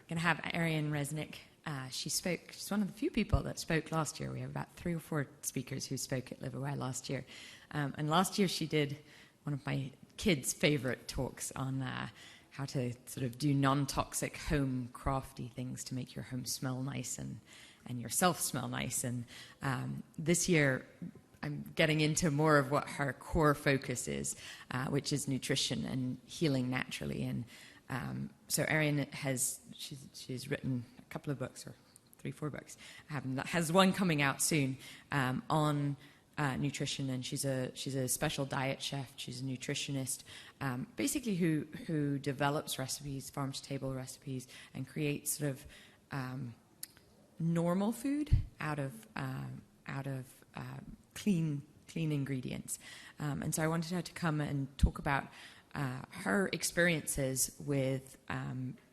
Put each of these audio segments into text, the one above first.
going to have Ariane Resnick. She spoke. She's one of the few people that spoke last year. We have about 3 or 4 speakers who spoke at LiveAware last year. And last year she did one of my kids' favorite talks on how to sort of do non-toxic home crafty things to make your home smell nice and yourself smell nice. And this year I'm getting into more of what her core focus is, which is nutrition and healing naturally. And so Ariane she's written a couple of books, or 3, 4 books, has one coming out soon on nutrition, and she's a special diet chef. She's a nutritionist, basically who develops recipes, farm to table recipes, and creates sort of normal food out of clean ingredients. And so I wanted her to come and talk about her experiences with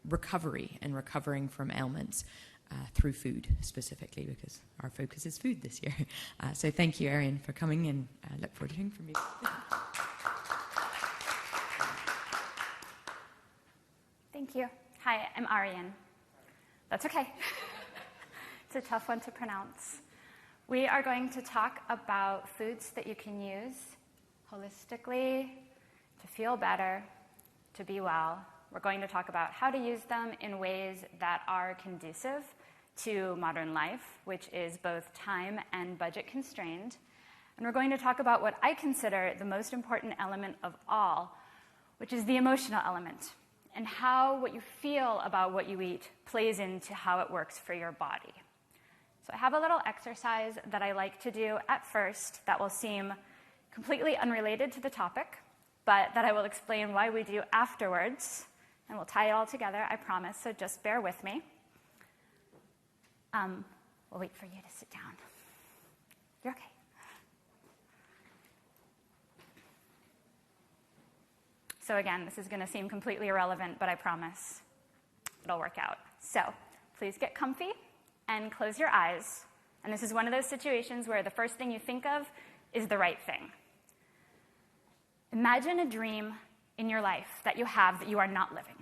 recovery and recovering from ailments through food specifically, because our focus is food this year. So thank you, Ariane, for coming, and I look forward to hearing from you. Thank you. Hi, I'm Ariane. That's okay. It's a tough one to pronounce. We are going to talk about foods that you can use holistically to feel better, to be well. We're going to talk about how to use them in ways that are conducive to modern life, which is both time and budget constrained. And we're going to talk about what I consider the most important element of all, which is the emotional element, and how what you feel about what you eat plays into how it works for your body. So I have a little exercise that I like to do at first that will seem completely unrelated to the topic, but that I will explain why we do afterwards, and we'll tie it all together, I promise, so just bear with me. We'll wait for you to sit down. You're okay. So again, this is going to seem completely irrelevant, but I promise it'll work out. So please get comfy and close your eyes. And this is one of those situations where the first thing you think of is the right thing. Imagine a dream in your life that you have that you are not living.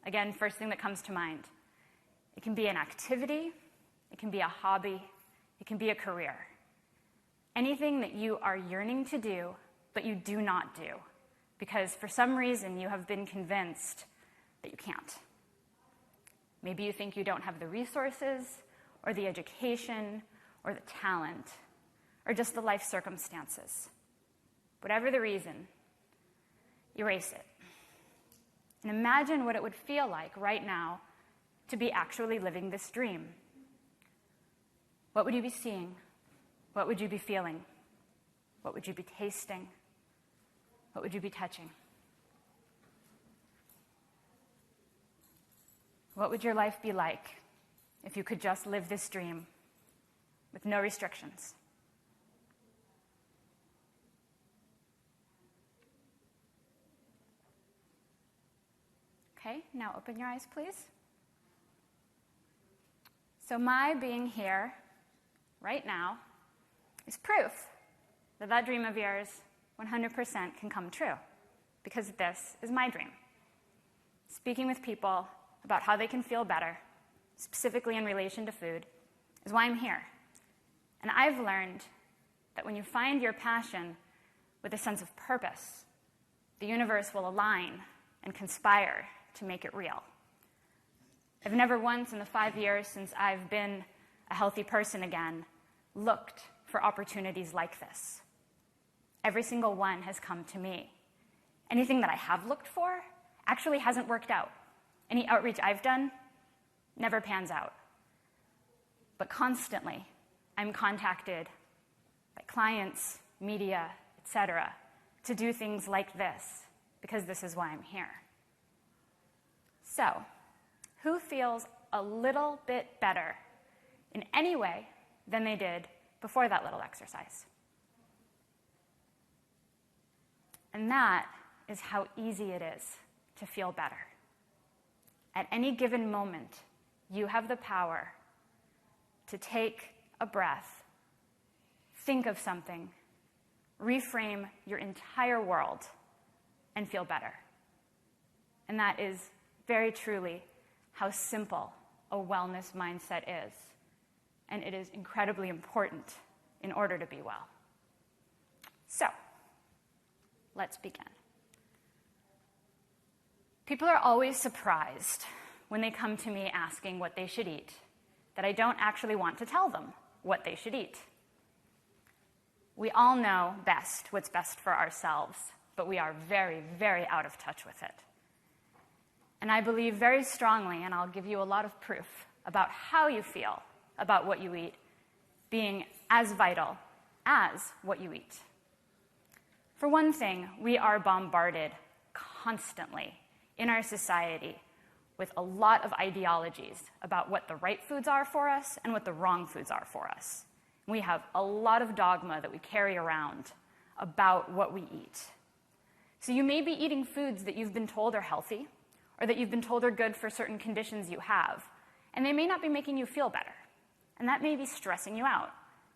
Again, first thing that comes to mind. It can be an activity, it can be a hobby, it can be a career. Anything that you are yearning to do, but you do not do, because for some reason you have been convinced that you can't. Maybe you think you don't have the resources, or the education, or the talent, or just the life circumstances. Whatever the reason, erase it. And imagine what it would feel like right now to be actually living this dream. What would you be seeing? What would you be feeling? What would you be tasting? What would you be touching? What would your life be like if you could just live this dream with no restrictions? Okay, now open your eyes, please. So my being here right now is proof that that dream of yours 100% can come true, because this is my dream. Speaking with people about how they can feel better, specifically in relation to food, is why I'm here. And I've learned that when you find your passion with a sense of purpose, the universe will align and conspire to make it real. I've never once in the 5 years since I've been a healthy person again looked for opportunities like this. Every single one has come to me. Anything that I have looked for actually hasn't worked out. Any outreach I've done never pans out. But constantly, I'm contacted by clients, media, etc., to do things like this, because this is why I'm here. So, who feels a little bit better in any way than they did before that little exercise? And that is how easy it is to feel better. At any given moment, you have the power to take a breath, think of something, reframe your entire world, and feel better. And that is very truly how simple a wellness mindset is, and it is incredibly important in order to be well. So, let's begin. People are always surprised when they come to me asking what they should eat, that I don't actually want to tell them what they should eat. We all know best what's best for ourselves, but we are very, very out of touch with it. And I believe very strongly, and I'll give you a lot of proof about how you feel about what you eat being as vital as what you eat. For one thing, we are bombarded constantly in our society with a lot of ideologies about what the right foods are for us and what the wrong foods are for us. We have a lot of dogma that we carry around about what we eat. So you may be eating foods that you've been told are healthy, or that you've been told are good for certain conditions you have, and they may not be making you feel better. And that may be stressing you out,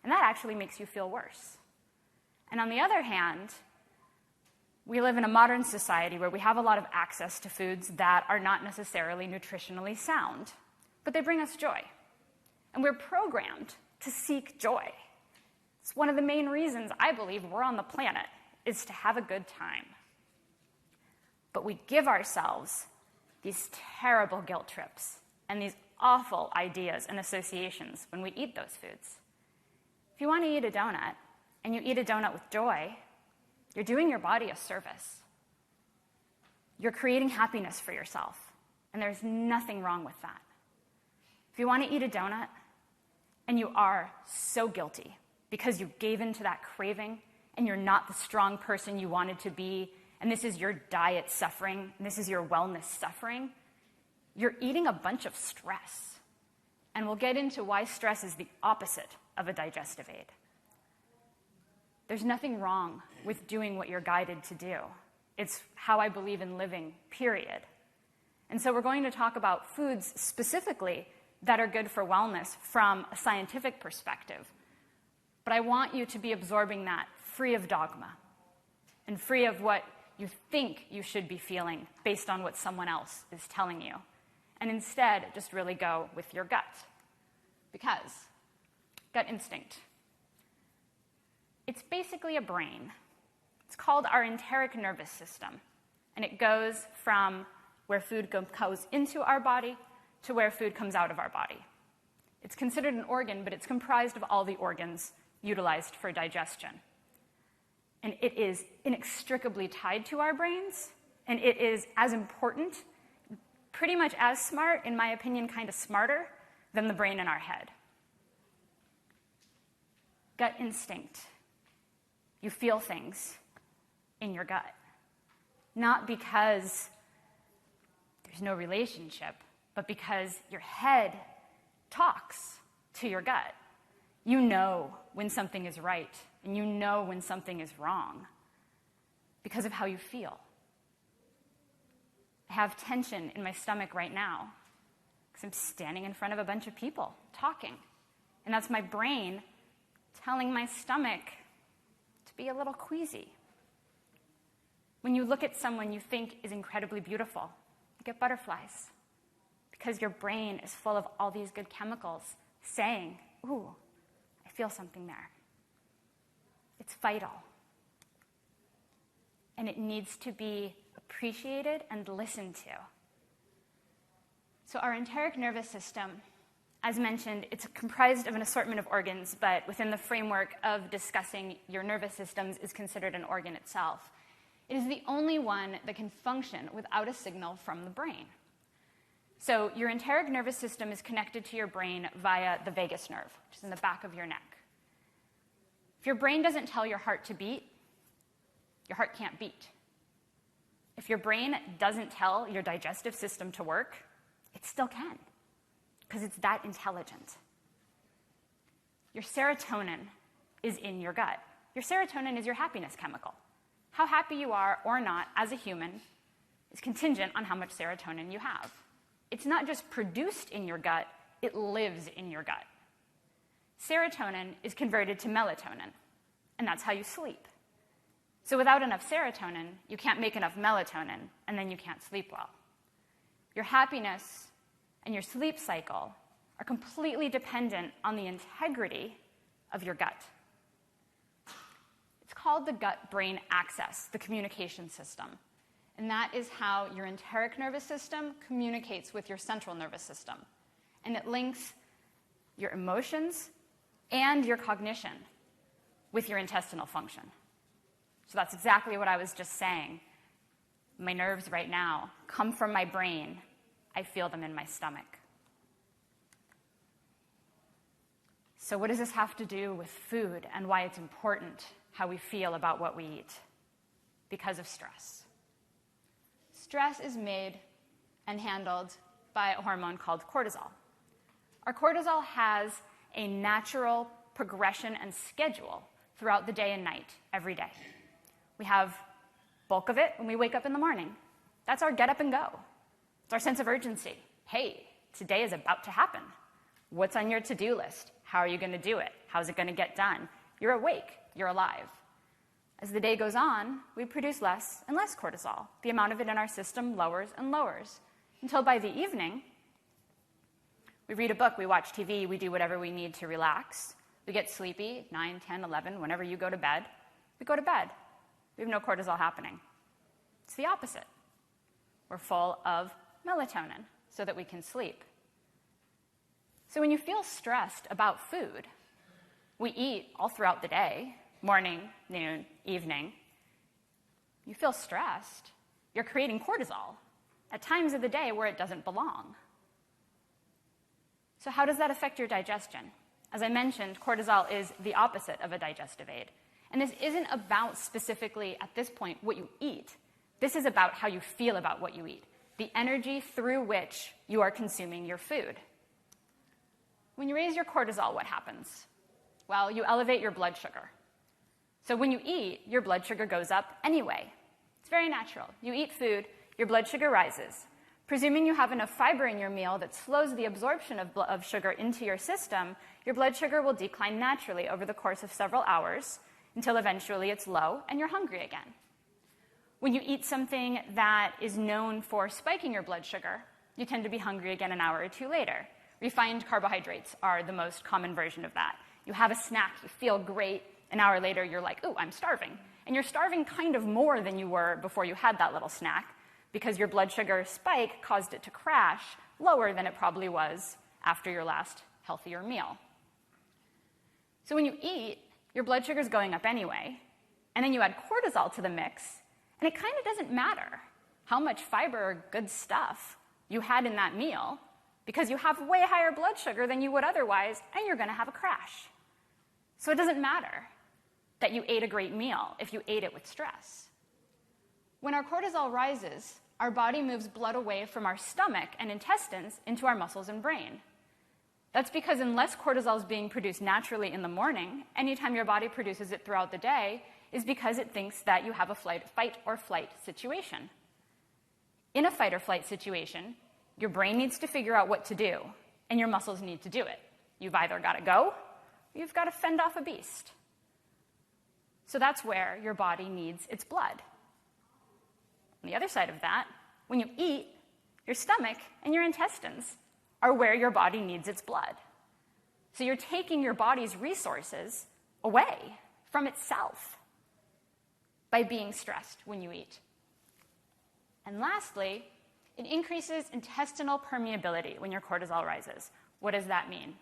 and that actually makes you feel worse. And on the other hand, we live in a modern society where we have a lot of access to foods that are not necessarily nutritionally sound, but they bring us joy. And we're programmed to seek joy. It's one of the main reasons I believe we're on the planet, is to have a good time. But we give ourselves these terrible guilt trips and these awful ideas and associations when we eat those foods. If you want to eat a donut, and you eat a donut with joy, you're doing your body a service. You're creating happiness for yourself, and there's nothing wrong with that. If you want to eat a donut, and you are so guilty because you gave in to that craving, and you're not the strong person you wanted to be, and this is your diet suffering, and this is your wellness suffering, you're eating a bunch of stress. And we'll get into why stress is the opposite of a digestive aid. There's nothing wrong with doing what you're guided to do. It's how I believe in living, period. And so we're going to talk about foods specifically that are good for wellness from a scientific perspective. But I want you to be absorbing that free of dogma and free of what you think you should be feeling based on what someone else is telling you. And instead, just really go with your gut. Because gut instinct, it's basically a brain. It's called our enteric nervous system. And it goes from where food goes into our body to where food comes out of our body. It's considered an organ, but it's comprised of all the organs utilized for digestion. And it is inextricably tied to our brains, and it is as important, pretty much as smart, in my opinion, kind of smarter, than the brain in our head. Gut instinct. You feel things in your gut. Not because there's no relationship, but because your head talks to your gut. You know when something is right, and you know when something is wrong because of how you feel. I have tension in my stomach right now because I'm standing in front of a bunch of people talking. And that's my brain telling my stomach to be a little queasy. When you look at someone you think is incredibly beautiful, you get butterflies because your brain is full of all these good chemicals saying, ooh, I feel something there. It's vital. And it needs to be appreciated and listened to. So our enteric nervous system, as mentioned, it's comprised of an assortment of organs, but within the framework of discussing your nervous systems is considered an organ itself. It is the only one that can function without a signal from the brain. So your enteric nervous system is connected to your brain via the vagus nerve, which is in the back of your neck. If your brain doesn't tell your heart to beat, your heart can't beat. If your brain doesn't tell your digestive system to work, it still can, because it's that intelligent. Your serotonin is in your gut. Your serotonin is your happiness chemical. How happy you are or not as a human is contingent on how much serotonin you have. It's not just produced in your gut, it lives in your gut. Serotonin is converted to melatonin, and that's how you sleep. So without enough serotonin, you can't make enough melatonin, and then you can't sleep well. Your happiness and your sleep cycle are completely dependent on the integrity of your gut. It's called the gut-brain axis, the communication system. And that is how your enteric nervous system communicates with your central nervous system. And it links your emotions and your cognition with your intestinal function. So that's exactly what I was just saying. My nerves right now come from my brain. I feel them in my stomach. So what does this have to do with food and why it's important how we feel about what we eat? Because of stress. Stress is made and handled by a hormone called cortisol. Our cortisol has a natural progression and schedule throughout the day and night, every day. We have bulk of it when we wake up in the morning. That's our get up and go. It's our sense of urgency. Hey, today is about to happen. What's on your to-do list? How are you going to do it? How's it going to get done? You're awake. You're alive. As the day goes on, we produce less and less cortisol. The amount of it in our system lowers and lowers until by the evening, we read a book, we watch TV, we do whatever we need to relax. We get sleepy, 9, 10, 11, whenever you go to bed. We go to bed. We have no cortisol happening. It's the opposite. We're full of melatonin so that we can sleep. So when you feel stressed about food, we eat all throughout the day, morning, noon, evening. You feel stressed, you're creating cortisol at times of the day where it doesn't belong. So how does that affect your digestion? As I mentioned, cortisol is the opposite of a digestive aid. And this isn't about specifically, at this point, what you eat. This is about how you feel about what you eat, the energy through which you are consuming your food. When you raise your cortisol, what happens? Well, you elevate your blood sugar. So when you eat, your blood sugar goes up anyway. It's very natural. You eat food, your blood sugar rises. Presuming you have enough fiber in your meal that slows the absorption of sugar into your system, your blood sugar will decline naturally over the course of several hours until eventually it's low and you're hungry again. When you eat something that is known for spiking your blood sugar, you tend to be hungry again an hour or two later. Refined carbohydrates are the most common version of that. You have a snack, you feel great, an hour later you're like, ooh, I'm starving. And you're starving kind of more than you were before you had that little snack because your blood sugar spike caused it to crash lower than it probably was after your last healthier meal. So when you eat, your blood sugar is going up anyway, and then you add cortisol to the mix, and it kind of doesn't matter how much fiber or good stuff you had in that meal because you have way higher blood sugar than you would otherwise, and you're going to have a crash. So it doesn't matter that you ate a great meal if you ate it with stress. When our cortisol rises, our body moves blood away from our stomach and intestines into our muscles and brain. That's because unless cortisol is being produced naturally in the morning, anytime your body produces it throughout the day is because it thinks that you have a fight or flight situation. In a fight or flight situation, your brain needs to figure out what to do, and your muscles need to do it. You've either got to go, or you've got to fend off a beast. So that's where your body needs its blood. On the other side of that, when you eat, your stomach and your intestines are where your body needs its blood. So you're taking your body's resources away from itself by being stressed when you eat. And lastly, it increases intestinal permeability when your cortisol rises. What does that mean?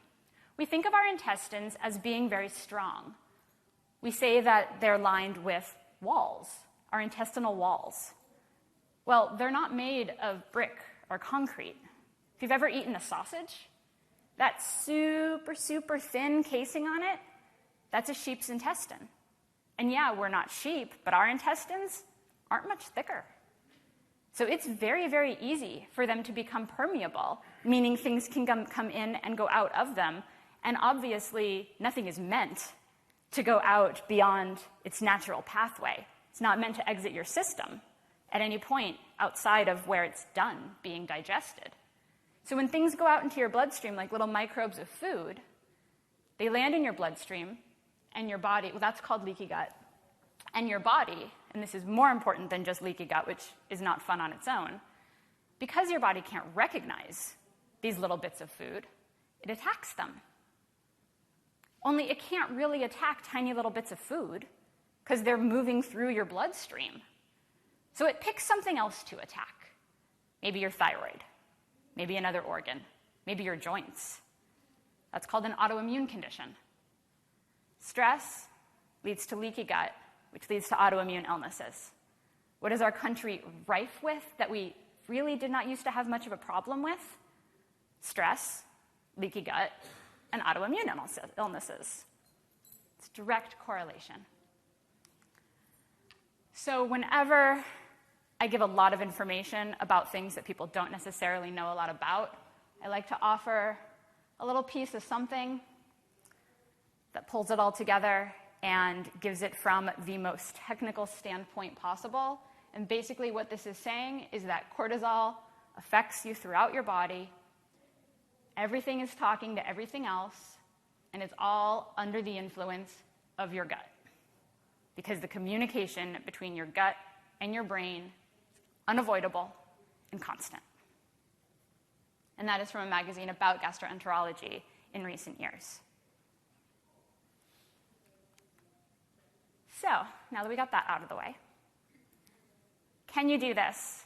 We think of our intestines as being very strong. We say that they're lined with walls, our intestinal walls. Well, they're not made of brick or concrete. If you've ever eaten a sausage, that super, super thin casing on it, that's a sheep's intestine. And yeah, we're not sheep, but our intestines aren't much thicker. So it's very, very easy for them to become permeable, meaning things can come in and go out of them. And obviously, nothing is meant to go out beyond its natural pathway. It's not meant to exit your system at any point outside of where it's done being digested. So when things go out into your bloodstream like little microbes of food, they land in your bloodstream and your body, well, that's called leaky gut. And your body, and this is more important than just leaky gut, which is not fun on its own, because your body can't recognize these little bits of food, it attacks them. Only it can't really attack tiny little bits of food because they're moving through your bloodstream. So it picks something else to attack. Maybe your thyroid, maybe another organ, maybe your joints. That's called an autoimmune condition. Stress leads to leaky gut, which leads to autoimmune illnesses. What is our country rife with that we really did not used to have much of a problem with? Stress, leaky gut, and autoimmune illnesses. It's direct correlation. So whenever I give a lot of information about things that people don't necessarily know a lot about, I like to offer a little piece of something that pulls it all together and gives it from the most technical standpoint possible. And basically what this is saying is that cortisol affects you throughout your body. Everything is talking to everything else, and it's all under the influence of your gut. Because the communication between your gut and your brain is unavoidable and constant. And that is from a magazine about gastroenterology in recent years. So, now that we got that out of the way, can you do this?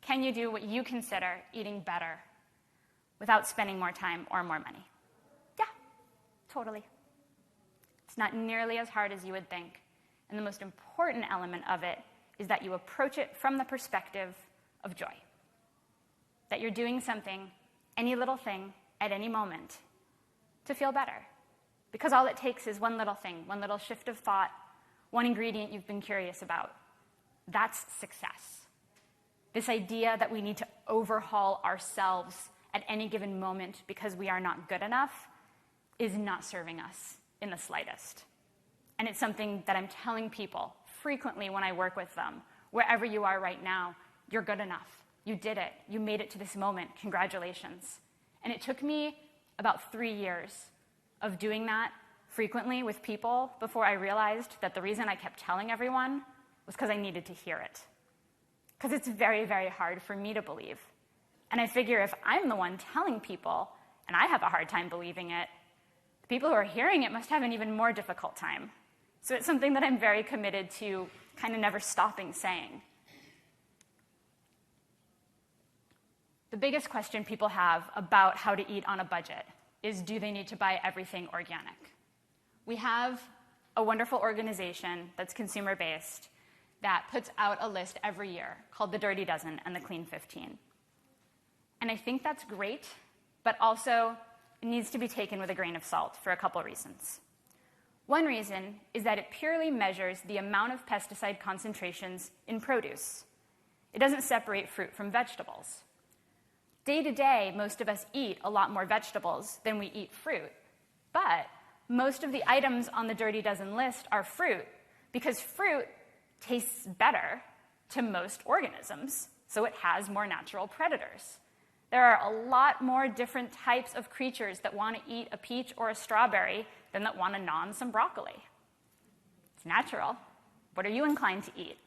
Can you do what you consider eating better without spending more time or more money? Yeah, totally. It's not nearly as hard as you would think. And the most important element of it is that you approach it from the perspective of joy. That you're doing something, any little thing, at any moment, to feel better. Because all it takes is one little thing, one little shift of thought, one ingredient you've been curious about. That's success. This idea that we need to overhaul ourselves at any given moment because we are not good enough is not serving us in the slightest. And it's something that I'm telling people frequently when I work with them. Wherever you are right now, you're good enough. You did it. You made it to this moment. Congratulations. And it took me about 3 years of doing that frequently with people before I realized that the reason I kept telling everyone was because I needed to hear it. Because it's very, very hard for me to believe. And I figure if I'm the one telling people, and I have a hard time believing it, the people who are hearing it must have an even more difficult time. So it's something that I'm very committed to kind of never stopping saying. The biggest question people have about how to eat on a budget is, do they need to buy everything organic? We have a wonderful organization that's consumer-based that puts out a list every year called the Dirty Dozen and the Clean 15. And I think that's great, but also it needs to be taken with a grain of salt for a couple reasons. One reason is that it purely measures the amount of pesticide concentrations in produce. It doesn't separate fruit from vegetables. Day to day, most of us eat a lot more vegetables than we eat fruit, but most of the items on the Dirty Dozen list are fruit because fruit tastes better to most organisms, so it has more natural predators. There are a lot more different types of creatures that want to eat a peach or a strawberry than that want to gnaw on some broccoli. It's natural. What are you inclined to eat?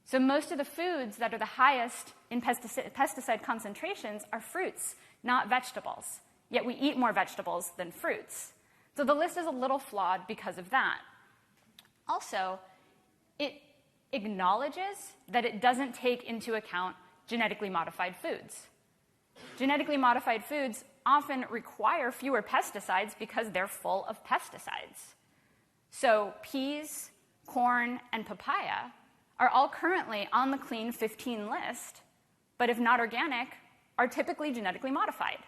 So most of the foods that are the highest in pesticide concentrations are fruits, not vegetables. Yet we eat more vegetables than fruits. So the list is a little flawed because of that. Also, it acknowledges that it doesn't take into account genetically modified foods. Genetically modified foods often require fewer pesticides because they're full of pesticides. So peas, corn, and papaya are all currently on the Clean 15 list, but if not organic, are typically genetically modified.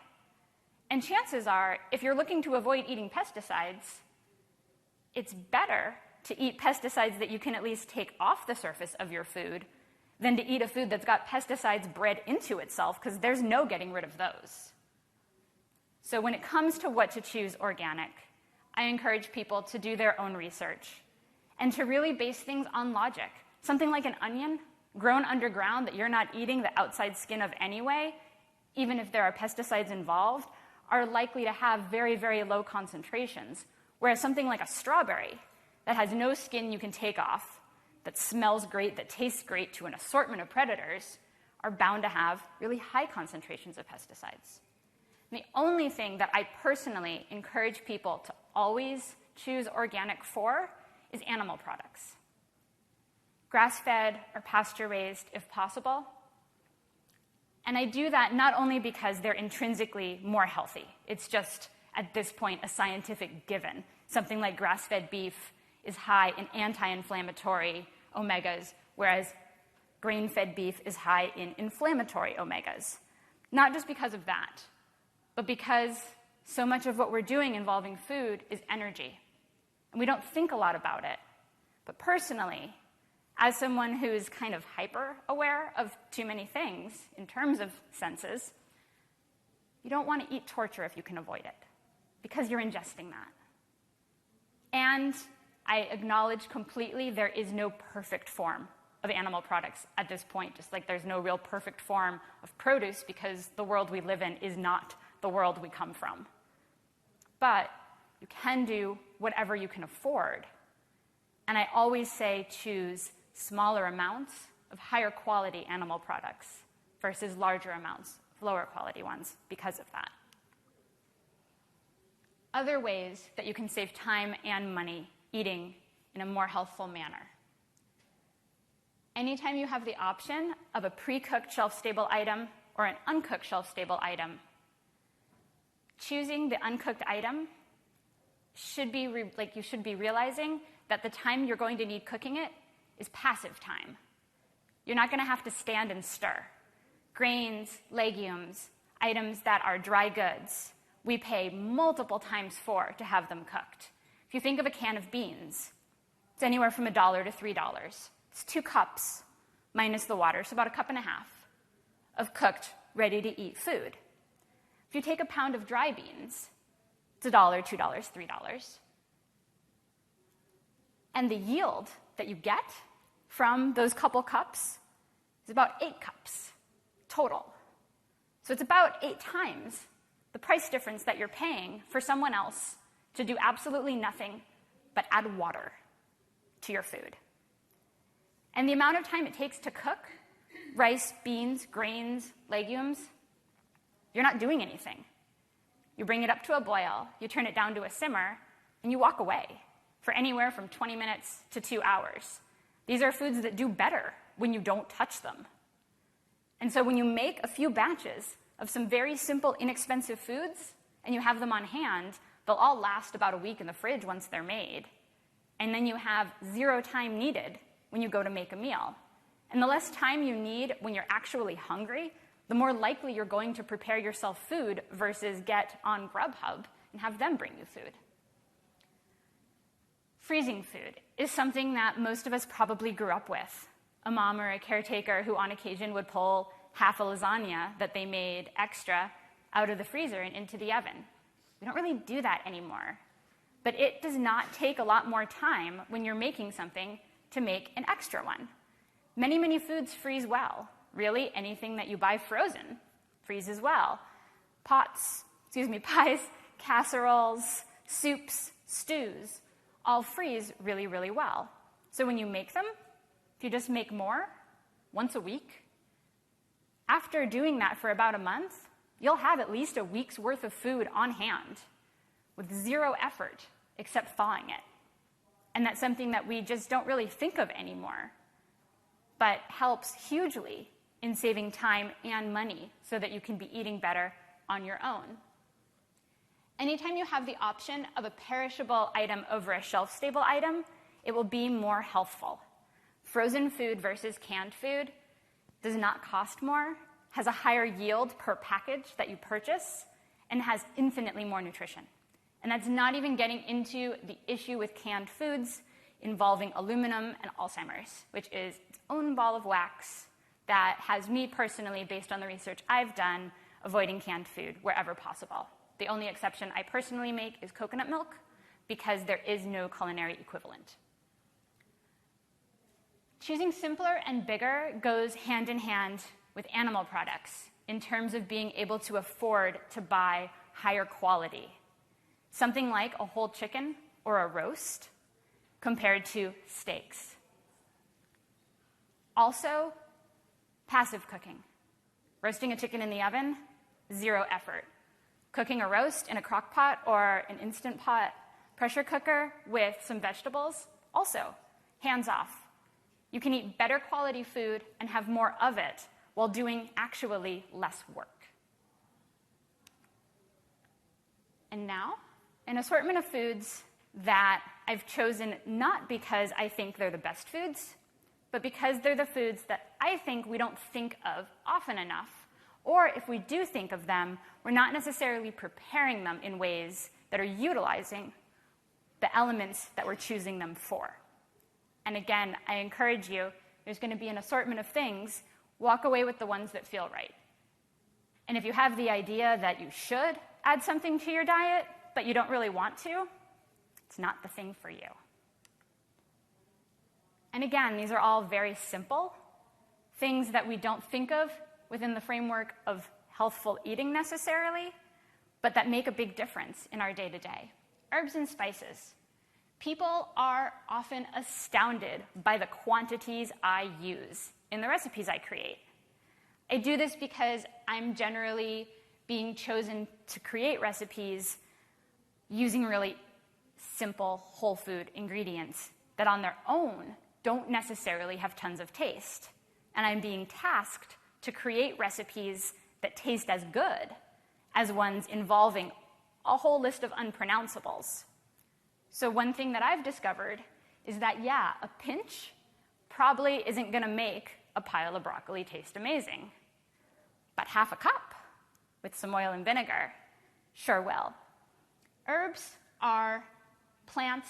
And chances are, if you're looking to avoid eating pesticides, it's better to eat pesticides that you can at least take off the surface of your food than to eat a food that's got pesticides bred into itself, because there's no getting rid of those. So when it comes to what to choose organic, I encourage people to do their own research and to really base things on logic. Something like an onion grown underground that you're not eating the outside skin of anyway, even if there are pesticides involved, are likely to have very, very low concentrations. Whereas something like a strawberry that has no skin you can take off, that smells great, that tastes great to an assortment of predators, are bound to have really high concentrations of pesticides. And the only thing that I personally encourage people to always choose organic for is animal products. Grass-fed or pasture-raised if possible. And I do that not only because they're intrinsically more healthy. It's just, at this point, a scientific given. Something like grass-fed beef is high in anti-inflammatory omegas, whereas grain-fed beef is high in inflammatory omegas. Not just because of that, but because so much of what we're doing involving food is energy. And we don't think a lot about it. But personally, as someone who's kind of hyper-aware of too many things in terms of senses, you don't want to eat torture if you can avoid it, because you're ingesting that. And I acknowledge completely there is no perfect form of animal products at this point, just like there's no real perfect form of produce because the world we live in is not the world we come from. But you can do whatever you can afford. And I always say choose smaller amounts of higher quality animal products versus larger amounts of lower quality ones because of that. Other ways that you can save time and money eating in a more healthful manner. Anytime you have the option of a pre-cooked shelf-stable item or an uncooked shelf-stable item, choosing the uncooked item should be you should be realizing that the time you're going to need cooking it is passive time. You're not going to have to stand and stir. Grains, legumes, items that are dry goods, we pay multiple times for to have them cooked. If you think of a can of beans, it's anywhere from $1 to $3. It's 2 cups minus the water, so about 1.5 cups of cooked, ready-to-eat food. If you take a pound of dry beans, it's $1, $2, $3. And the yield that you get from those couple cups is about 8 cups total. So it's about 8 times the price difference that you're paying for someone else to do absolutely nothing but add water to your food. And the amount of time it takes to cook rice, beans, grains, legumes, you're not doing anything. You bring it up to a boil, you turn it down to a simmer, and you walk away for anywhere from 20 minutes to 2 hours. These are foods that do better when you don't touch them. And so when you make a few batches of some very simple, inexpensive foods, and you have them on hand, they'll all last about a week in the fridge once they're made. And then you have 0 time needed when you go to make a meal. And the less time you need when you're actually hungry, the more likely you're going to prepare yourself food versus get on Grubhub and have them bring you food. Freezing food is something that most of us probably grew up with. A mom or a caretaker who on occasion would pull half a lasagna that they made extra out of the freezer and into the oven. We don't really do that anymore. But it does not take a lot more time when you're making something to make an extra one. Many, many foods freeze well. Really, anything that you buy frozen freezes well. Pies, casseroles, soups, stews, all freeze really, really well. So when you make them, if you just make more once a week, after doing that for about a month, you'll have at least a week's worth of food on hand with 0 effort except thawing it. And that's something that we just don't really think of anymore, but helps hugely in saving time and money so that you can be eating better on your own. Anytime you have the option of a perishable item over a shelf-stable item, it will be more healthful. Frozen food versus canned food does not cost more, has a higher yield per package that you purchase, and has infinitely more nutrition. And that's not even getting into the issue with canned foods involving aluminum and Alzheimer's, which is its own ball of wax that has me personally, based on the research I've done, avoiding canned food wherever possible. The only exception I personally make is coconut milk because there is no culinary equivalent. Choosing simpler and bigger goes hand in hand with animal products in terms of being able to afford to buy higher quality. Something like a whole chicken or a roast compared to steaks. Also, passive cooking. Roasting a chicken in the oven, 0 effort. Cooking a roast in a crock pot or an Instant Pot pressure cooker with some vegetables, also hands off. You can eat better quality food and have more of it while doing actually less work. And now, an assortment of foods that I've chosen not because I think they're the best foods, but because they're the foods that I think we don't think of often enough, or if we do think of them, we're not necessarily preparing them in ways that are utilizing the elements that we're choosing them for. And again, I encourage you, there's going to be an assortment of things. Walk away with the ones that feel right. And if you have the idea that you should add something to your diet, but you don't really want to, it's not the thing for you. And again, these are all very simple things that we don't think of within the framework of healthful eating necessarily, but that make a big difference in our day-to-day. Herbs and spices. People are often astounded by the quantities I use in the recipes I create. I do this because I'm generally being chosen to create recipes using really simple whole food ingredients that on their own don't necessarily have tons of taste. And I'm being tasked to create recipes that taste as good as ones involving a whole list of unpronounceables. So one thing that I've discovered is that, yeah, a pinch probably isn't going to make a pile of broccoli taste amazing. But half a cup with some oil and vinegar sure will. Herbs are plants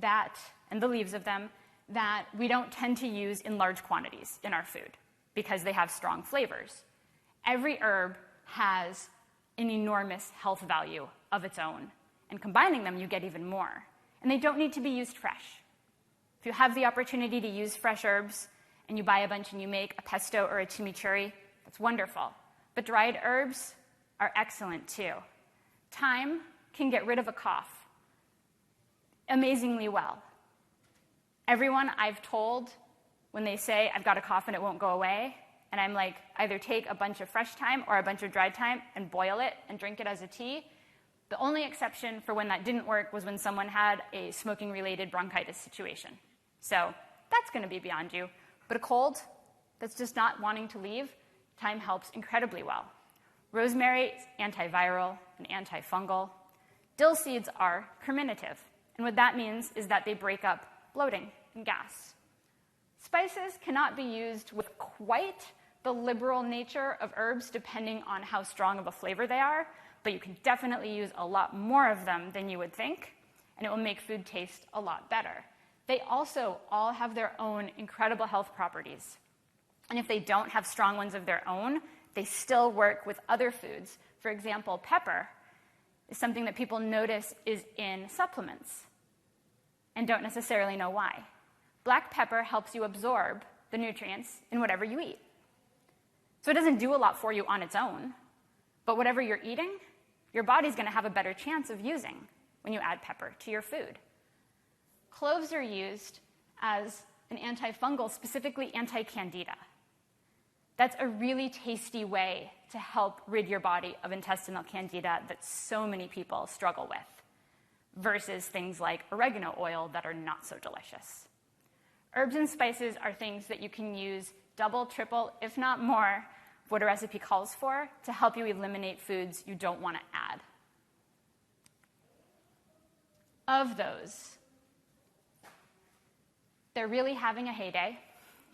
that, and the leaves of them, that we don't tend to use in large quantities in our food because they have strong flavors. Every herb has an enormous health value of its own, and combining them, you get even more. And they don't need to be used fresh. If you have the opportunity to use fresh herbs and you buy a bunch and you make a pesto or a chimichurri, that's wonderful. But dried herbs are excellent too. Thyme can get rid of a cough amazingly well. Everyone I've told when they say, I've got a cough and it won't go away, and I'm like, either take a bunch of fresh thyme or a bunch of dried thyme and boil it and drink it as a tea. The only exception for when that didn't work was when someone had a smoking-related bronchitis situation. So that's going to be beyond you. But a cold that's just not wanting to leave, thyme helps incredibly well. Rosemary is antiviral and antifungal. Dill seeds are carminative. And what that means is that they break up bloating and gas. Spices cannot be used with quite the liberal nature of herbs depending on how strong of a flavor they are, but you can definitely use a lot more of them than you would think, and it will make food taste a lot better. They also all have their own incredible health properties. And if they don't have strong ones of their own, they still work with other foods. For example, pepper is something that people notice is in supplements and don't necessarily know why. Black pepper helps you absorb the nutrients in whatever you eat. So it doesn't do a lot for you on its own, but whatever you're eating, your body's going to have a better chance of using when you add pepper to your food. Cloves are used as an antifungal, specifically anti-candida. That's a really tasty way to help rid your body of intestinal candida that so many people struggle with, versus things like oregano oil that are not so delicious. Herbs and spices are things that you can use double, triple, if not more, what a recipe calls for to help you eliminate foods you don't want to add. Of those, they're really having a heyday.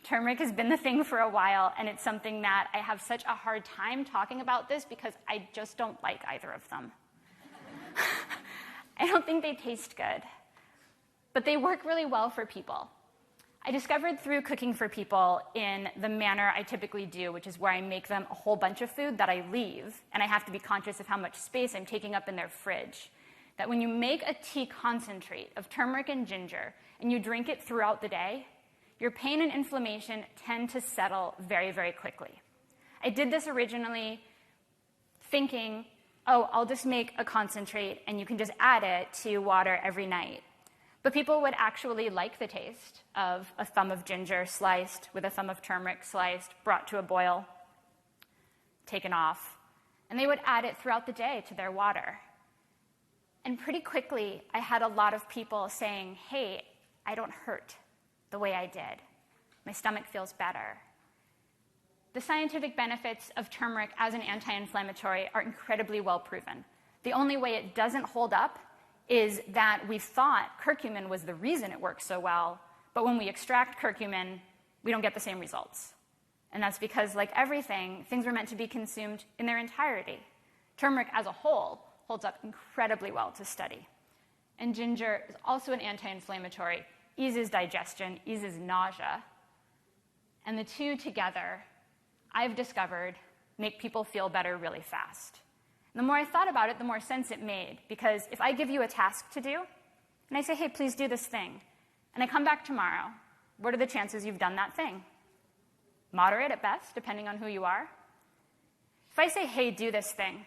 Turmeric has been the thing for a while, and it's something that I have such a hard time talking about this because I just don't like either of them. I don't think they taste good, but they work really well for people. I discovered through cooking for people in the manner I typically do, which is where I make them a whole bunch of food that I leave, and I have to be conscious of how much space I'm taking up in their fridge, that when you make a tea concentrate of turmeric and ginger and you drink it throughout the day, your pain and inflammation tend to settle very, very quickly. I did this originally thinking, oh, I'll just make a concentrate and you can just add it to water every night. But people would actually like the taste of a thumb of ginger sliced with a thumb of turmeric sliced, brought to a boil, taken off, and they would add it throughout the day to their water. And pretty quickly, I had a lot of people saying, hey, I don't hurt the way I did. My stomach feels better. The scientific benefits of turmeric as an anti-inflammatory are incredibly well proven. The only way it doesn't hold up is that we thought curcumin was the reason it works so well, but when we extract curcumin, we don't get the same results. And that's because, like everything, things were meant to be consumed in their entirety. Turmeric as a whole holds up incredibly well to study. And ginger is also an anti-inflammatory, eases digestion, eases nausea. And the two together, I've discovered, make people feel better really fast. And the more I thought about it, the more sense it made. Because if I give you a task to do, and I say, hey, please do this thing, and I come back tomorrow, what are the chances you've done that thing? Moderate at best, depending on who you are. If I say, hey, do this thing,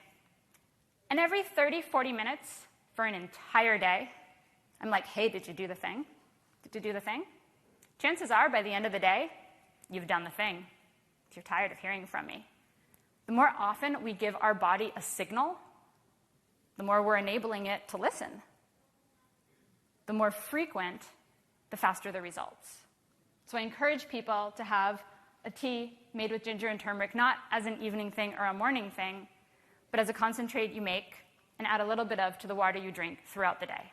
and every 30, 40 minutes for an entire day, I'm like, hey, did you do the thing? Did you do the thing? Chances are, by the end of the day, you've done the thing. If you're tired of hearing from me. The more often we give our body a signal, the more we're enabling it to listen. The more frequent, the faster the results. So I encourage people to have a tea made with ginger and turmeric, not as an evening thing or a morning thing, but as a concentrate you make and add a little bit of to the water you drink throughout the day.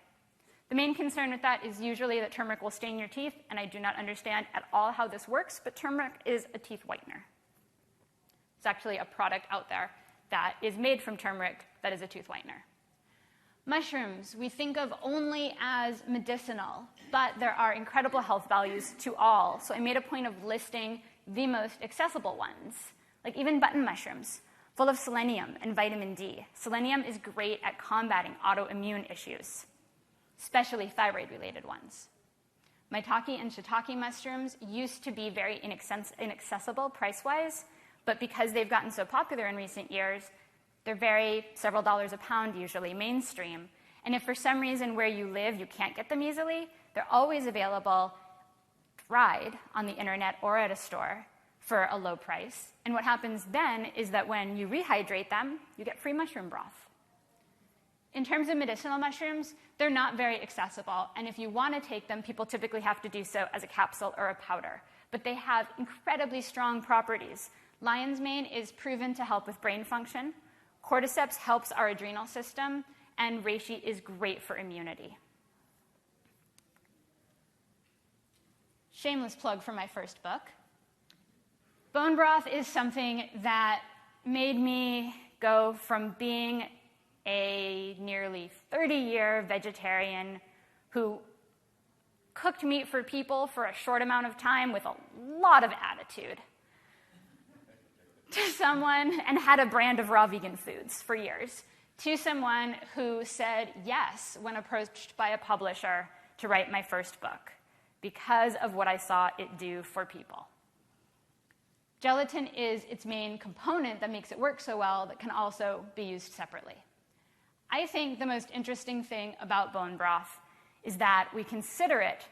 The main concern with that is usually that turmeric will stain your teeth, and I do not understand at all how this works, but turmeric is a teeth whitener. It's actually a product out there that is made from turmeric that is a tooth whitener. Mushrooms, we think of only as medicinal, but there are incredible health values to all. So I made a point of listing the most accessible ones, like even button mushrooms, full of selenium and vitamin D. Selenium is great at combating autoimmune issues, especially thyroid-related ones. Maitake and shiitake mushrooms used to be very inaccessible price-wise, but because they've gotten so popular in recent years, they're several dollars a pound usually, mainstream. And if for some reason where you live you can't get them easily, they're always available dried on the internet or at a store for a low price. And what happens then is that when you rehydrate them, you get free mushroom broth. In terms of medicinal mushrooms, they're not very accessible. And if you want to take them, people typically have to do so as a capsule or a powder. But they have incredibly strong properties. Lion's mane is proven to help with brain function. Cordyceps helps our adrenal system. And reishi is great for immunity. Shameless plug for my first book. Bone broth is something that made me go from being a nearly 30-year vegetarian who cooked meat for people for a short amount of time with a lot of attitude to someone, and had a brand of raw vegan foods for years, to someone who said yes when approached by a publisher to write my first book because of what I saw it do for people. Gelatin is its main component that makes it work so well that can also be used separately. I think the most interesting thing about bone broth is that we consider it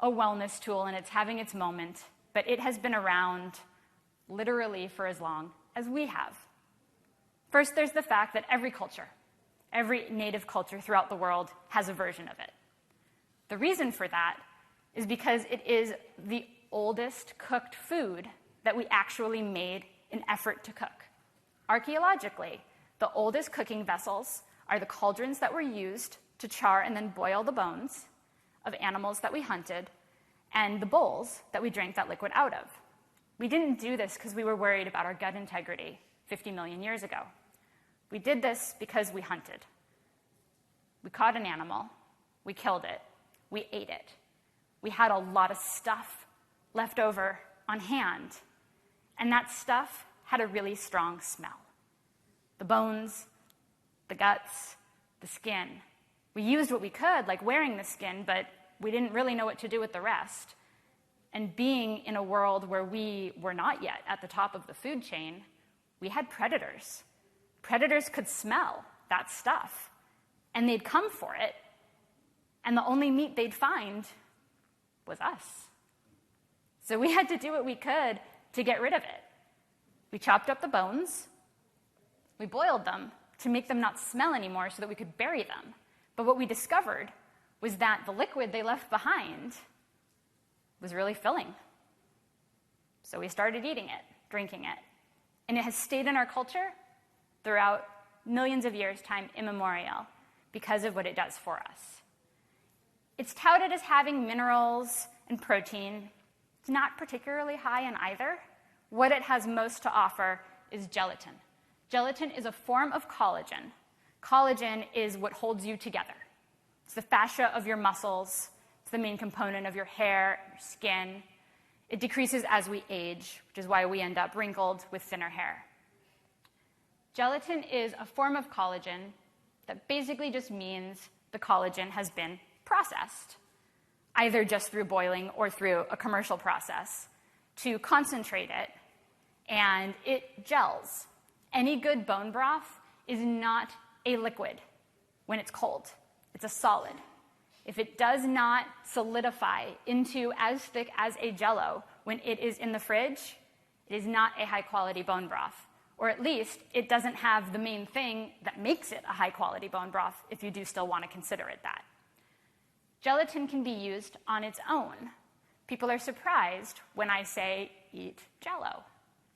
a wellness tool and it's having its moment, but it has been around literally for as long as we have. First, there's the fact that every culture, every native culture throughout the world has a version of it. The reason for that is because it is the oldest cooked food that we actually made an effort to cook. Archaeologically, the oldest cooking vessels are the cauldrons that were used to char and then boil the bones of animals that we hunted, and the bowls that we drank that liquid out of. We didn't do this because we were worried about our gut integrity 50 million years ago. We did this because we hunted. We caught an animal, we killed it, we ate it. We had a lot of stuff left over on hand, and that stuff had a really strong smell. The bones, the guts, the skin. We used what we could, like wearing the skin, but we didn't really know what to do with the rest. And being in a world where we were not yet at the top of the food chain, we had predators. Predators could smell that stuff, and they'd come for it, and the only meat they'd find was us. So we had to do what we could to get rid of it. We chopped up the bones, we We boiled them to make them not smell anymore so that we could bury them. But what we discovered was that the liquid they left behind was really filling. So we started eating it, drinking it. And it has stayed in our culture throughout millions of years, time immemorial, because of what it does for us. It's touted as having minerals and protein. It's not particularly high in either. What it has most to offer is gelatin. Gelatin is a form of collagen. Collagen is what holds you together. It's the fascia of your muscles. It's the main component of your hair, your skin. It decreases as we age, which is why we end up wrinkled with thinner hair. Gelatin is a form of collagen that basically just means the collagen has been processed, either just through boiling or through a commercial process, to concentrate it, and it gels. Any good bone broth is not a liquid when it's cold. It's a solid. If it does not solidify into as thick as a Jell-O when it is in the fridge, it is not a high-quality bone broth. Or at least it doesn't have the main thing that makes it a high-quality bone broth, if you do still want to consider it that. Gelatin can be used on its own. People are surprised when I say eat Jell-O.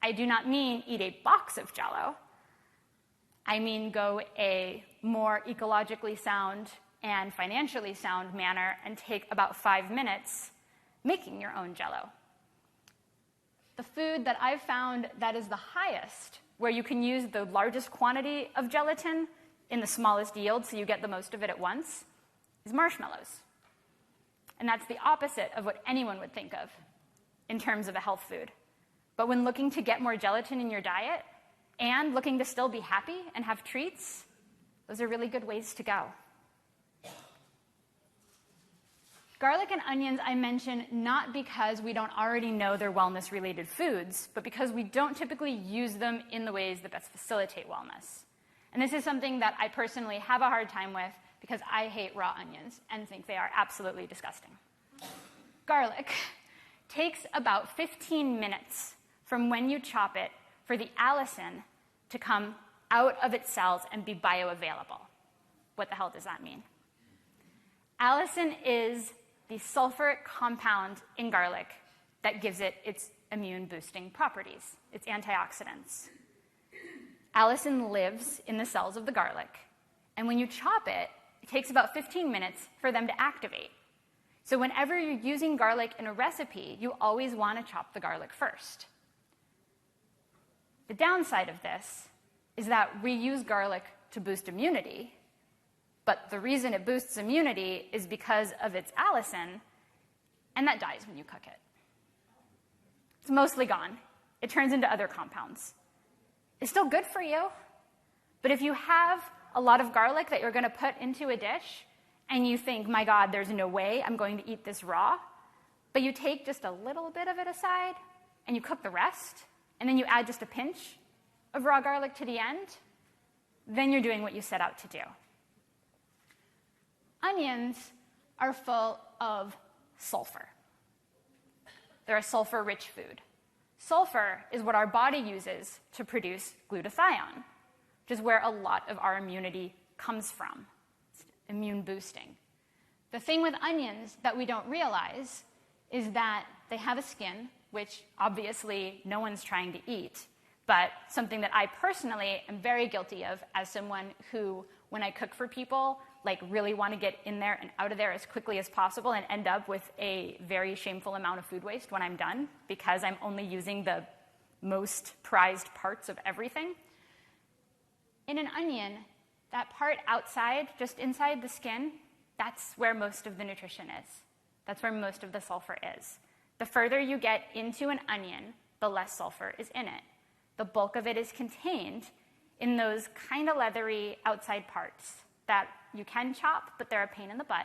I do not mean eat a box of Jell-O. I mean go a more ecologically sound and financially sound manner and take about 5 minutes making your own Jell-O. The food that I've found that is the highest, where you can use the largest quantity of gelatin in the smallest yield so you get the most of it at once, is marshmallows. And that's the opposite of what anyone would think of in terms of a health food. But when looking to get more gelatin in your diet and looking to still be happy and have treats, those are really good ways to go. Garlic and onions I mention not because we don't already know they're wellness-related foods, but because we don't typically use them in the ways that best facilitate wellness. And this is something that I personally have a hard time with because I hate raw onions and think they are absolutely disgusting. Garlic takes about 15 minutes from when you chop it for the allicin to come out of its cells and be bioavailable. What the hell does that mean? Allicin is the sulfuric compound in garlic that gives it its immune-boosting properties, its antioxidants. Allicin lives in the cells of the garlic, and when you chop it, it takes about 15 minutes for them to activate. So whenever you're using garlic in a recipe, you always want to chop the garlic first. The downside of this is that we use garlic to boost immunity, but the reason it boosts immunity is because of its allicin, and that dies when you cook it. It's mostly gone. It turns into other compounds. It's still good for you, but if you have a lot of garlic that you're going to put into a dish, and you think, my God, there's no way I'm going to eat this raw, but you take just a little bit of it aside, and you cook the rest, and then you add just a pinch of raw garlic to the end, then you're doing what you set out to do. Onions are full of sulfur. They're a sulfur-rich food. Sulfur is what our body uses to produce glutathione, which is where a lot of our immunity comes from. It's immune boosting. The thing with onions that we don't realize is that they have a skin, which obviously no one's trying to eat, but something that I personally am very guilty of as someone who, when I cook for people, really want to get in there and out of there as quickly as possible and end up with a very shameful amount of food waste when I'm done because I'm only using the most prized parts of everything. In an onion, that part outside, just inside the skin, that's where most of the nutrition is. That's where most of the sulfur is. The further you get into an onion, the less sulfur is in it. The bulk of it is contained in those kind of leathery outside parts that you can chop, but they're a pain in the butt.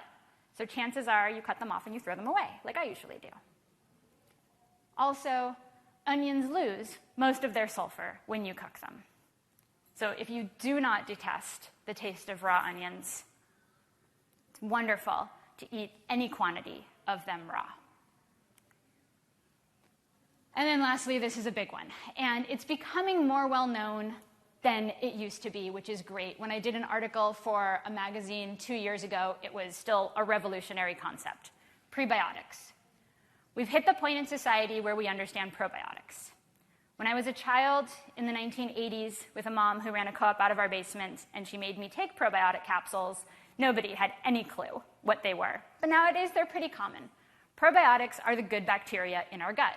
So chances are you cut them off and you throw them away, like I usually do. Also, onions lose most of their sulfur when you cook them. So if you do not detest the taste of raw onions, it's wonderful to eat any quantity of them raw. And then lastly, this is a big one. And it's becoming more well known than it used to be, which is great. When I did an article for a magazine 2 years ago, it was still a revolutionary concept. Prebiotics. We've hit the point in society where we understand probiotics. When I was a child in the 1980s with a mom who ran a co-op out of our basement, and she made me take probiotic capsules, nobody had any clue what they were. But nowadays, they're pretty common. Probiotics are the good bacteria in our gut.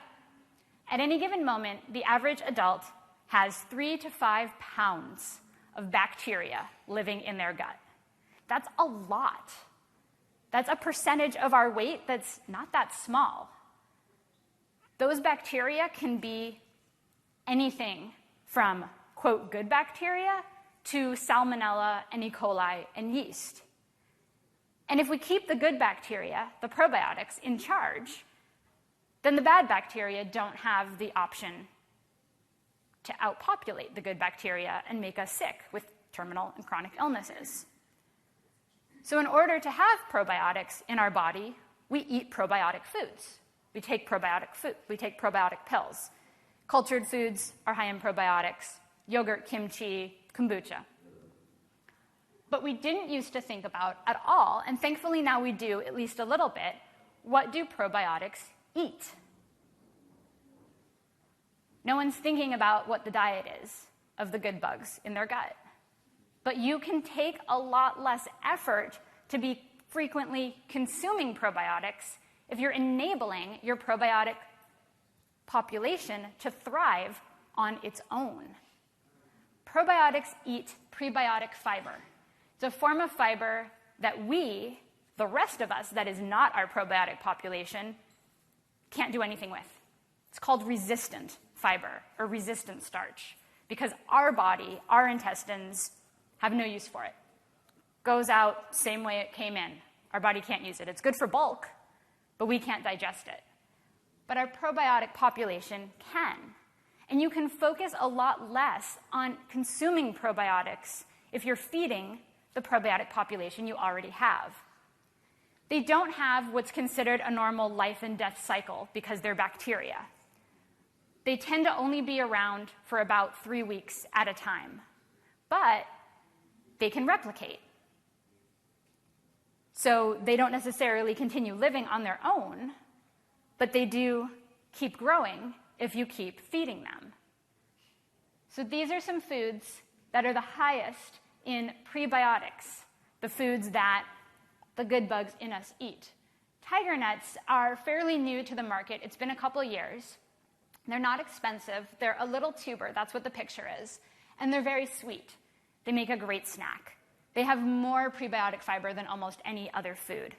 At any given moment, the average adult has 3 to 5 pounds of bacteria living in their gut. That's a lot. That's a percentage of our weight that's not that small. Those bacteria can be anything from, quote, good bacteria to Salmonella and E. coli and yeast. And if we keep the good bacteria, the probiotics, in charge, then the bad bacteria don't have the option to outpopulate the good bacteria and make us sick with terminal and chronic illnesses. So in order to have probiotics in our body, we eat probiotic foods. We take probiotic pills. Cultured foods are high in probiotics: yogurt, kimchi, kombucha. But we didn't used to think about at all, and thankfully now we do at least a little bit, what do probiotics eat? No one's thinking about what the diet is of the good bugs in their gut. But you can take a lot less effort to be frequently consuming probiotics if you're enabling your probiotic population to thrive on its own. Probiotics eat prebiotic fiber. It's a form of fiber that we, the rest of us that is not our probiotic population, can't do anything with. It's called resistant fiber or resistant starch because our body, our intestines, have no use for it. Goes out same way it came in. Our body can't use it. It's good for bulk, but we can't digest it. But our probiotic population can. And you can focus a lot less on consuming probiotics if you're feeding the probiotic population you already have. They don't have what's considered a normal life and death cycle because they're bacteria. They tend to only be around for about 3 weeks at a time. But they can replicate. So they don't necessarily continue living on their own, but they do keep growing if you keep feeding them. So these are some foods that are the highest in prebiotics, the foods that the good bugs in us eat. Tiger nuts are fairly new to the market. It's been a couple years. They're not expensive. They're a little tuber. That's what the picture is. And they're very sweet. They make a great snack. They have more prebiotic fiber than almost any other food.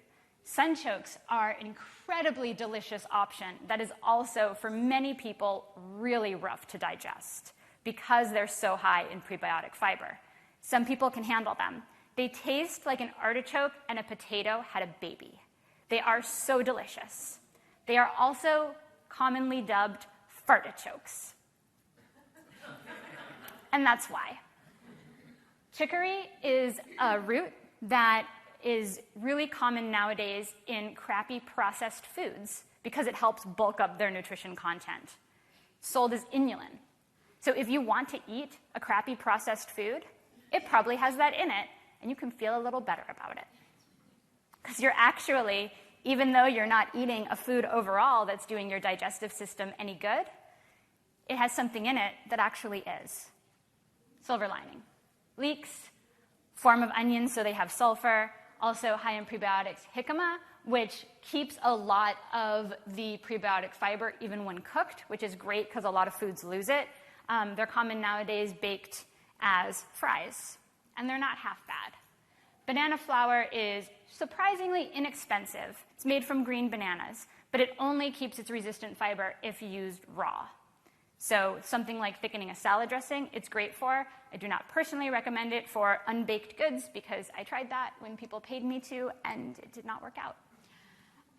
Sunchokes are an incredibly delicious option that is also, for many people, really rough to digest because they're so high in prebiotic fiber. Some people can handle them. They taste like an artichoke and a potato had a baby. They are so delicious. They are also commonly dubbed fartichokes. And that's why. Chicory is a root that is really common nowadays in crappy processed foods because it helps bulk up their nutrition content. Sold as inulin. So if you want to eat a crappy processed food, it probably has that in it, and you can feel a little better about it. Because you're actually, even though you're not eating a food overall that's doing your digestive system any good, it has something in it that actually is. Silver lining. Leeks, form of onions, so they have sulfur, also high in prebiotics. Jicama, which keeps a lot of the prebiotic fiber even when cooked, which is great because a lot of foods lose it. They're common nowadays baked as fries, and they're not half bad. Banana flour is surprisingly inexpensive. It's made from green bananas, but it only keeps its resistant fiber if used raw. So something like thickening a salad dressing, it's great for. I do not personally recommend it for unbaked goods because I tried that when people paid me to, and it did not work out.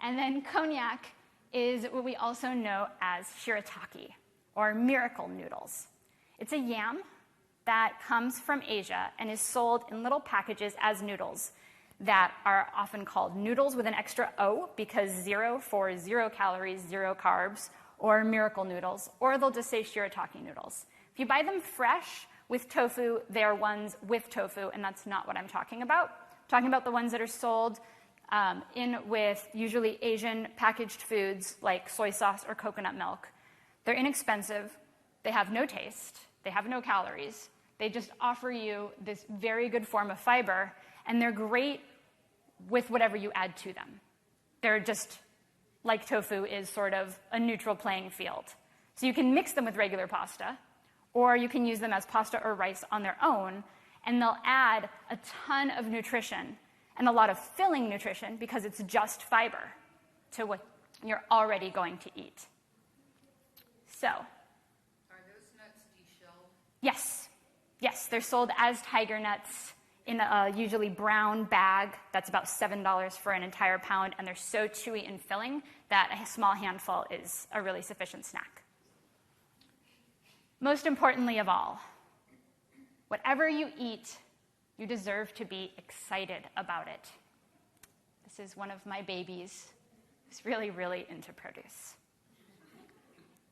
And then cognac is what we also know as shirataki, or miracle noodles. It's a yam that comes from Asia and is sold in little packages as noodles that are often called noodles with an extra O because 0 for 0 calories, 0 carbs, or miracle noodles, or they'll just say shirataki noodles. If you buy them fresh with tofu, they are ones with tofu, and that's not what I'm talking about. I'm talking about the ones that are sold in with usually Asian packaged foods like soy sauce or coconut milk. They're inexpensive. They have no taste. They have no calories. They just offer you this very good form of fiber, and they're great with whatever you add to them. They're just like tofu is sort of a neutral playing field. So you can mix them with regular pasta, or you can use them as pasta or rice on their own, and they'll add a ton of nutrition and a lot of filling nutrition because it's just fiber to what you're already going to eat. So, are those nuts deshelled? Yes. Yes, they're sold as tiger nuts in a usually brown bag. That's about $7 for an entire pound, and they're so chewy and filling that a small handful is a really sufficient snack. Most importantly of all, whatever you eat, you deserve to be excited about it. This is one of my babies who's really, really into produce.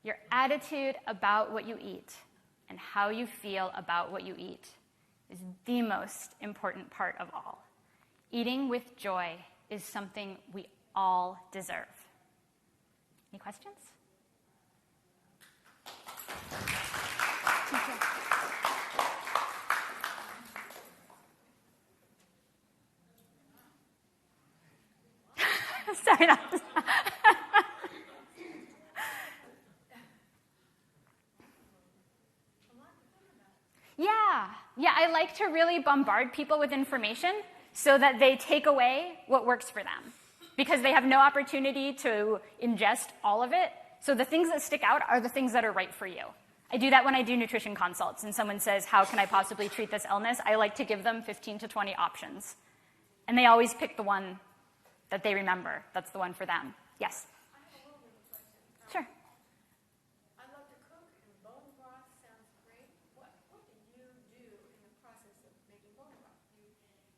Your attitude about what you eat and how you feel about what you eat is the most important part of all. Eating with joy is something we all deserve. Any questions? Sorry, no. Yeah, I like to really bombard people with information so that they take away what works for them, because they have no opportunity to ingest all of it. So the things that stick out are the things that are right for you. I do that when I do nutrition consults and someone says, how can I possibly treat this illness? I like to give them 15 to 20 options. And they always pick the one that they remember. That's the one for them. Yes? I have a little bit of a question. Sure. I love to cook, and bone broth sounds great. What do you do in the process of making bone broth? You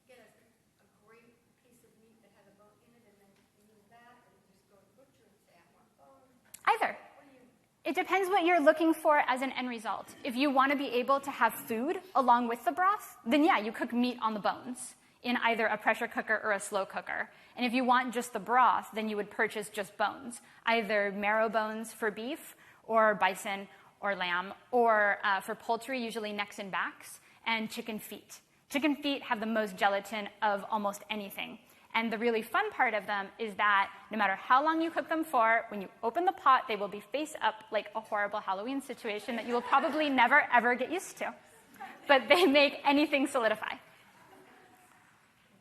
get a great piece of meat that has a bone in it, and then you use that, or you just go to the butcher and say, I want bone? Either. It depends what you're looking for as an end result. If you want to be able to have food along with the broth, then yeah, you cook meat on the bones in either a pressure cooker or a slow cooker. And if you want just the broth, then you would purchase just bones, either marrow bones for beef or bison or lamb, or for poultry, usually necks and backs, and chicken feet. Chicken feet have the most gelatin of almost anything. And the really fun part of them is that no matter how long you cook them for, when you open the pot, they will be face up like a horrible Halloween situation that you will probably never, ever get used to. But they make anything solidify.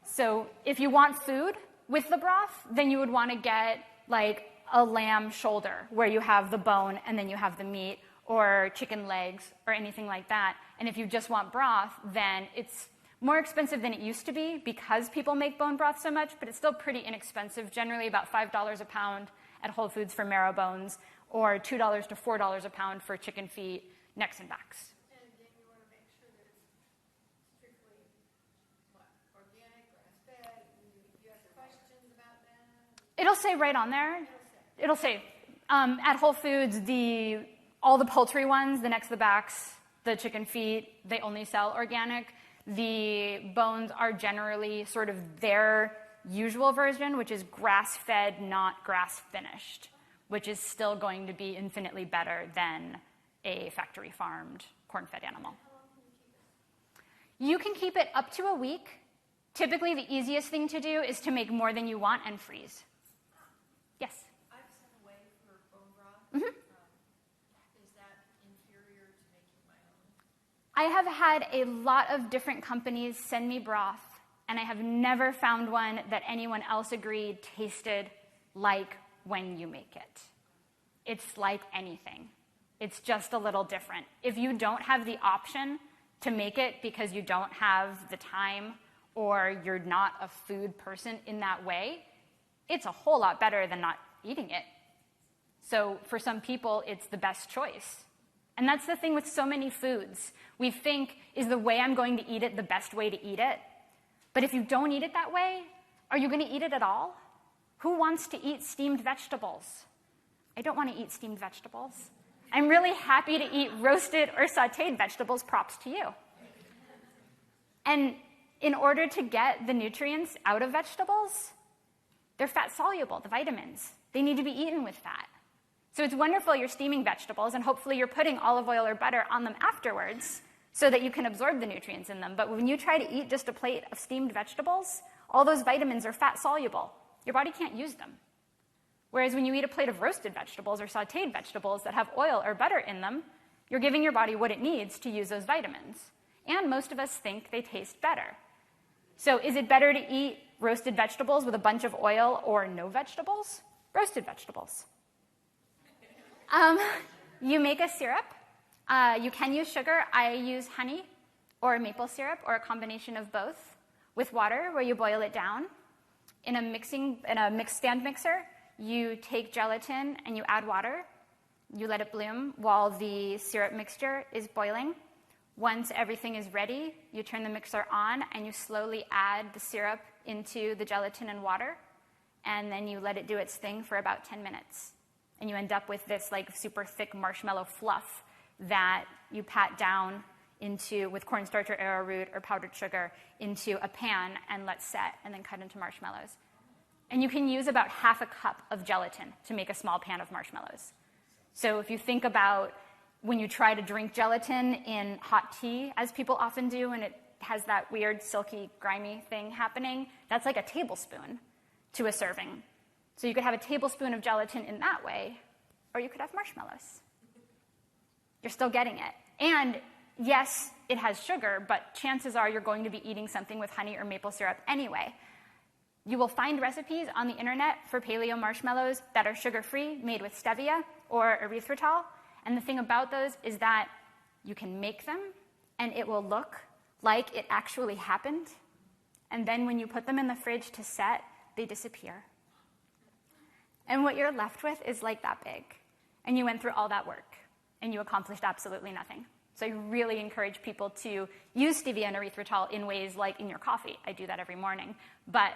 So if you want food with the broth, then you would want to get like a lamb shoulder where you have the bone and then you have the meat, or chicken legs or anything like that. And if you just want broth, then it's more expensive than it used to be because people make bone broth so much, but it's still pretty inexpensive, generally about $5 a pound at Whole Foods for marrow bones, or $2 to $4 a pound for chicken feet, necks, and backs. And then you want to make sure that it's strictly organic, grass-fed. You have questions about that? It'll say right on there. It'll say at Whole Foods, all the poultry ones, the necks, the backs, the chicken feet, they only sell organic. The bones are generally sort of their usual version, which is grass-fed, not grass-finished, which is still going to be infinitely better than a factory-farmed, corn-fed animal. How long can you keep it? You can keep it up to a week. Typically, the easiest thing to do is to make more than you want and freeze. Yes? I've sent away for bone broth. Mm-hmm. Is that inferior to making my own? I have had a lot of different companies send me broth, and I have never found one that anyone else agreed tasted like when you make it. It's like anything. It's just a little different. If you don't have the option to make it because you don't have the time or you're not a food person in that way, it's a whole lot better than not eating it. So for some people, it's the best choice. And that's the thing with so many foods. We think, is the way I'm going to eat it the best way to eat it? But if you don't eat it that way, are you going to eat it at all? Who wants to eat steamed vegetables? I don't want to eat steamed vegetables. I'm really happy to eat roasted or sauteed vegetables, props to you. And in order to get the nutrients out of vegetables, they're fat soluble, the vitamins. They need to be eaten with fat. So it's wonderful you're steaming vegetables, and hopefully you're putting olive oil or butter on them afterwards so that you can absorb the nutrients in them. But when you try to eat just a plate of steamed vegetables, all those vitamins are fat soluble. Your body can't use them. Whereas when you eat a plate of roasted vegetables or sauteed vegetables that have oil or butter in them, you're giving your body what it needs to use those vitamins. And most of us think they taste better. So is it better to eat roasted vegetables with a bunch of oil or no vegetables? Roasted vegetables. You make a syrup. You can use sugar. I use honey or maple syrup or a combination of both with water where you boil it down. In a mixed stand mixer, you take gelatin and you add water. You let it bloom while the syrup mixture is boiling. Once everything is ready, you turn the mixer on and you slowly add the syrup into the gelatin and water, and then you let it do its thing for about 10 minutes. And you end up with this like super thick marshmallow fluff that you pat down into, with cornstarch or arrowroot or powdered sugar, into a pan and let set, and then cut into marshmallows. And you can use about half a cup of gelatin to make a small pan of marshmallows. So if you think about when you try to drink gelatin in hot tea, as people often do, and it has that weird, silky, grimy thing happening, that's like a tablespoon to a serving. So you could have a tablespoon of gelatin in that way, or you could have marshmallows. You're still getting it. And yes, it has sugar, but chances are you're going to be eating something with honey or maple syrup anyway. You will find recipes on the internet for paleo marshmallows that are sugar-free, made with stevia or erythritol. And the thing about those is that you can make them, and it will look like it actually happened. And then when you put them in the fridge to set, they disappear. And what you're left with is like that big. And you went through all that work, and you accomplished absolutely nothing. So I really encourage people to use stevia and erythritol in ways like in your coffee. I do that every morning. But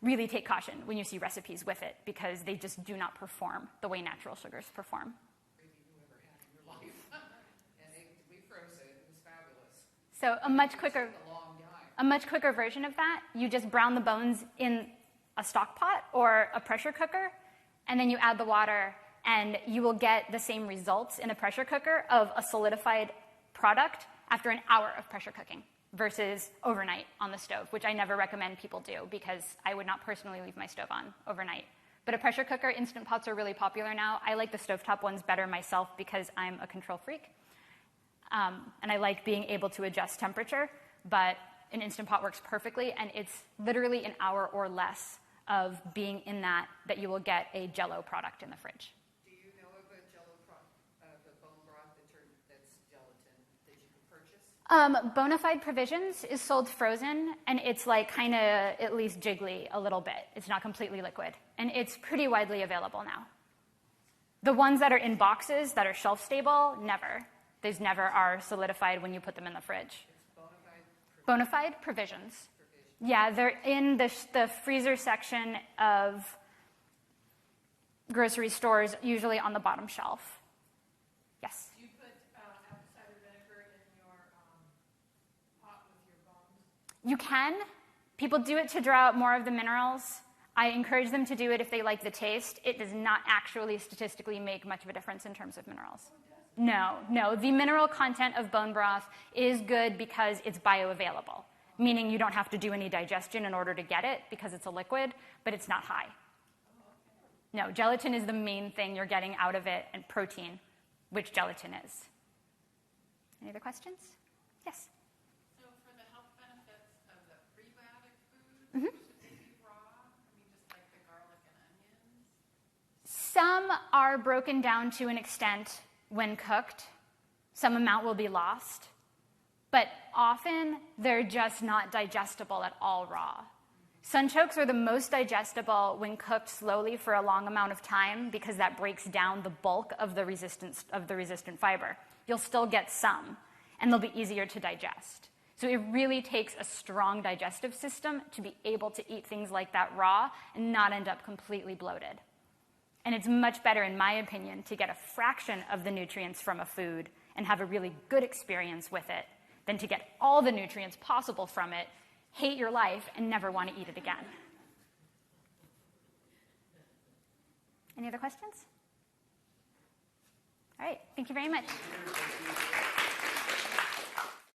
really take caution when you see recipes with it, because they just do not perform the way natural sugars perform. So a much quicker version of that, you just brown the bones in a stock pot or a pressure cooker, and then you add the water, and you will get the same results in a pressure cooker of a solidified product after an hour of pressure cooking versus overnight on the stove, which I never recommend people do because I would not personally leave my stove on overnight. But a pressure cooker, Instant Pots are really popular now. I like the stovetop ones better myself because I'm a control freak. And I like being able to adjust temperature, but an Instant Pot works perfectly, and it's literally an hour or less of being in that you will get a Jell-O product in the fridge. Do you know of a Jell-O the bone broth that's gelatin that you can purchase? Bonafide Provisions is sold frozen, and it's like kind of at least jiggly a little bit. It's not completely liquid, and it's pretty widely available now. The ones that are in boxes that are shelf stable, never. These never are solidified when you put them in the fridge. Bonafide Provisions. Yeah, they're in the freezer section of grocery stores, usually on the bottom shelf. Yes? Do you put apple cider vinegar in your pot with your bones? You can. People do it to draw out more of the minerals. I encourage them to do it if they like the taste. It does not actually statistically make much of a difference in terms of minerals. No. The mineral content of bone broth is good because it's bioavailable, meaning you don't have to do any digestion in order to get it because it's a liquid, but it's not high. No, gelatin is the main thing you're getting out of it, and protein, which gelatin is. Any other questions? Yes? So for the health benefits of the prebiotic foods, should they be raw? I mean, just like the garlic and onions? Some are broken down to an extent when cooked. Some amount will be lost. But often, they're just not digestible at all raw. Sunchokes are the most digestible when cooked slowly for a long amount of time because that breaks down the bulk of the resistant fiber. You'll still get some, and they'll be easier to digest. So it really takes a strong digestive system to be able to eat things like that raw and not end up completely bloated. And it's much better, in my opinion, to get a fraction of the nutrients from a food and have a really good experience with it than to get all the nutrients possible from it, hate your life, and never want to eat it again. Any other questions? All right, thank you very much.